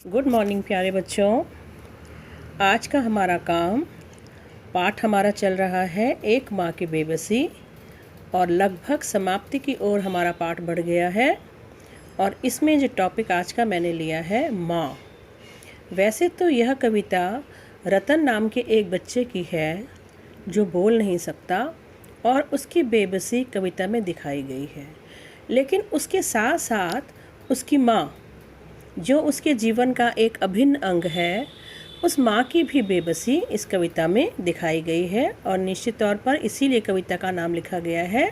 Good morning प्यारे बच्चों। आज का हमारा पाठ हमारा चल रहा है एक माँ की बेबसी और लगभग समाप्ति की ओर हमारा पाठ बढ़ गया है। और इसमें जो टॉपिक आज का मैंने लिया है माँ। वैसे तो यह कविता रतन नाम के एक बच्चे की है जो बोल नहीं सकता और उसकी बेबसी कविता में दिखाई गई है, लेकिन उसके साथ साथ उसकी माँ जो उसके जीवन का एक अभिन्न अंग है, उस माँ की भी बेबसी इस कविता में दिखाई गई है। और निश्चित तौर पर इसीलिए कविता का नाम लिखा गया है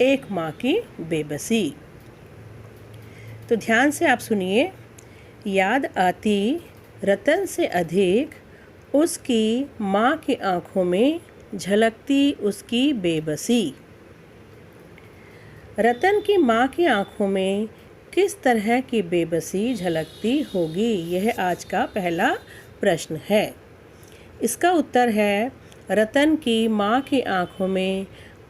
एक माँ की बेबसी। तो ध्यान से आप सुनिए। याद आती रतन से अधिक उसकी माँ की आँखों में झलकती उसकी बेबसी। रतन की माँ की आँखों में किस तरह की बेबसी झलकती होगी, यह आज का पहला प्रश्न है। इसका उत्तर है रतन की माँ की आँखों में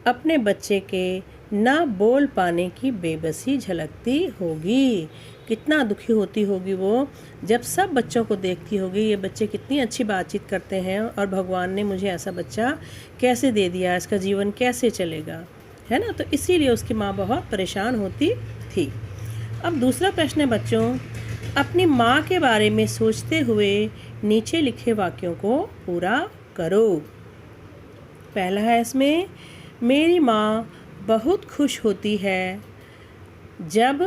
अपने बच्चे के ना बोल पाने की बेबसी झलकती होगी। कितना दुखी होती होगी वो जब सब बच्चों को देखती होगी, ये बच्चे कितनी अच्छी बातचीत करते हैं और भगवान ने मुझे ऐसा बच्चा कैसे दे दिया, इसका जीवन कैसे चलेगा, है ना। तो इसीलिए उसकी माँ बहुत परेशान होती थी। अब दूसरा प्रश्न है बच्चों, अपनी माँ के बारे में सोचते हुए नीचे लिखे वाक्यों को पूरा करो। पहला है इसमें, मेरी माँ बहुत खुश होती है जब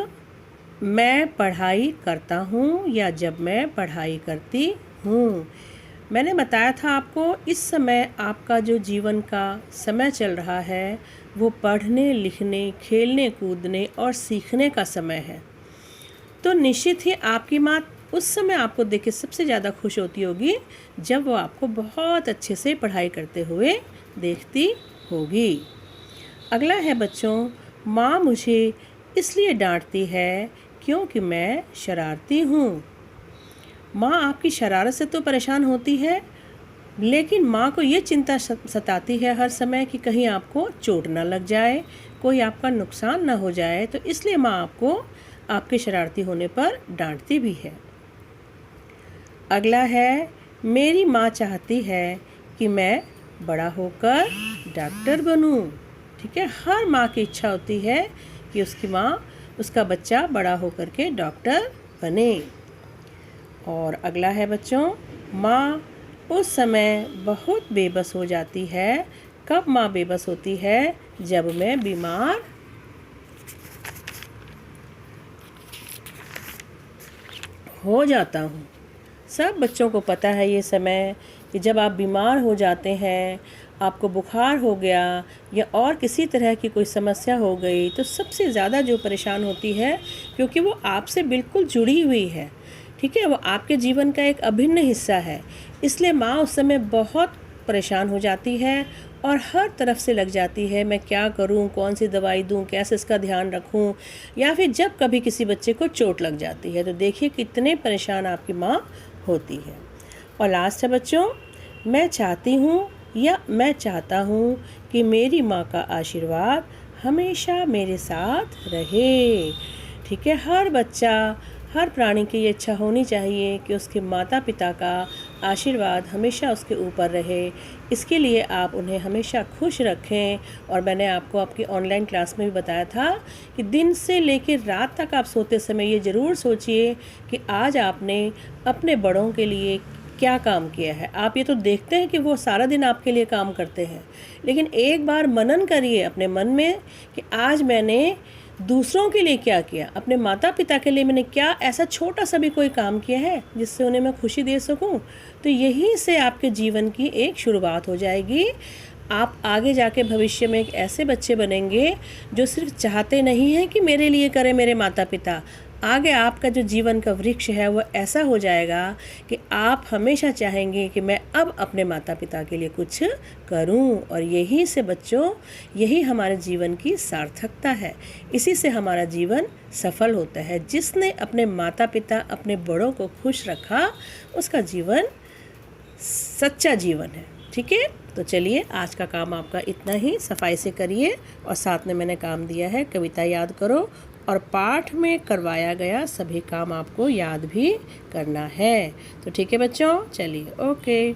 मैं पढ़ाई करता हूँ या जब मैं पढ़ाई करती हूँ। मैंने बताया था आपको, इस समय आपका जो जीवन का समय चल रहा है वो पढ़ने लिखने खेलने कूदने और सीखने का समय है। तो निश्चित ही आपकी माँ उस समय आपको देख के सबसे ज़्यादा खुश होती होगी जब वो आपको बहुत अच्छे से पढ़ाई करते हुए देखती होगी। अगला है बच्चों, माँ मुझे इसलिए डांटती है क्योंकि मैं शरारती हूँ। माँ आपकी शरारत से तो परेशान होती है, लेकिन माँ को ये चिंता सताती है हर समय कि कहीं आपको चोट ना लग जाए, कोई आपका नुकसान ना हो जाए, तो इसलिए माँ आपको आपके शरारती होने पर डांटती भी है। अगला है, मेरी माँ चाहती है कि मैं बड़ा होकर डॉक्टर बनूं। ठीक है, हर माँ की इच्छा होती है कि उसकी माँ उसका बच्चा बड़ा होकर के डॉक्टर बने। और अगला है बच्चों, माँ उस समय बहुत बेबस हो जाती है। कब माँ बेबस होती है? जब मैं बीमार हो जाता हूँ। सब बच्चों को पता है ये समय कि जब आप बीमार हो जाते हैं, आपको बुखार हो गया या और किसी तरह की कोई समस्या हो गई, तो सबसे ज़्यादा जो परेशान होती है, क्योंकि वो आपसे बिल्कुल जुड़ी हुई है। ठीक है, वो आपके जीवन का एक अभिन्न हिस्सा है, इसलिए माँ उस समय बहुत परेशान हो जाती है और हर तरफ से लग जाती है, मैं क्या करूं, कौन सी दवाई दूं, कैसे इसका ध्यान रखूं। या फिर जब कभी किसी बच्चे को चोट लग जाती है तो देखिए कितने परेशान आपकी माँ होती है। और लास्ट है बच्चों, मैं चाहती हूँ या मैं चाहता हूँ कि मेरी माँ का आशीर्वाद हमेशा मेरे साथ रहे। ठीक है, हर बच्चा, हर प्राणी की ये इच्छा होनी चाहिए कि उसके माता पिता का आशीर्वाद हमेशा उसके ऊपर रहे। इसके लिए आप उन्हें हमेशा खुश रखें। और मैंने आपको आपकी ऑनलाइन क्लास में भी बताया था कि दिन से लेकर रात तक आप सोते समय ये ज़रूर सोचिए कि आज आपने अपने बड़ों के लिए क्या काम किया है। आप ये तो देखते हैं कि वो सारा दिन आपके लिए काम करते हैं, लेकिन एक बार मनन करिए अपने मन में कि आज मैंने दूसरों के लिए क्या किया, अपने माता पिता के लिए मैंने क्या ऐसा छोटा सा भी कोई काम किया है जिससे उन्हें मैं खुशी दे सकूं। तो यहीं से आपके जीवन की एक शुरुआत हो जाएगी। आप आगे जाके भविष्य में एक ऐसे बच्चे बनेंगे जो सिर्फ चाहते नहीं हैं कि मेरे लिए करें मेरे माता पिता। आगे आपका जो जीवन का वृक्ष है वो ऐसा हो जाएगा कि आप हमेशा चाहेंगे कि मैं अब अपने माता पिता के लिए कुछ करूं। और यही से बच्चों, यही हमारे जीवन की सार्थकता है। इसी से हमारा जीवन सफल होता है। जिसने अपने माता पिता, अपने बड़ों को खुश रखा, उसका जीवन सच्चा जीवन है। ठीक है, तो चलिए आज का काम आपका इतना ही, सफाई से करिए। और साथ में मैंने काम दिया है, कविता याद करो और पाठ में करवाया गया सभी काम आपको याद भी करना है। तो ठीक है बच्चों, चलिए ओके।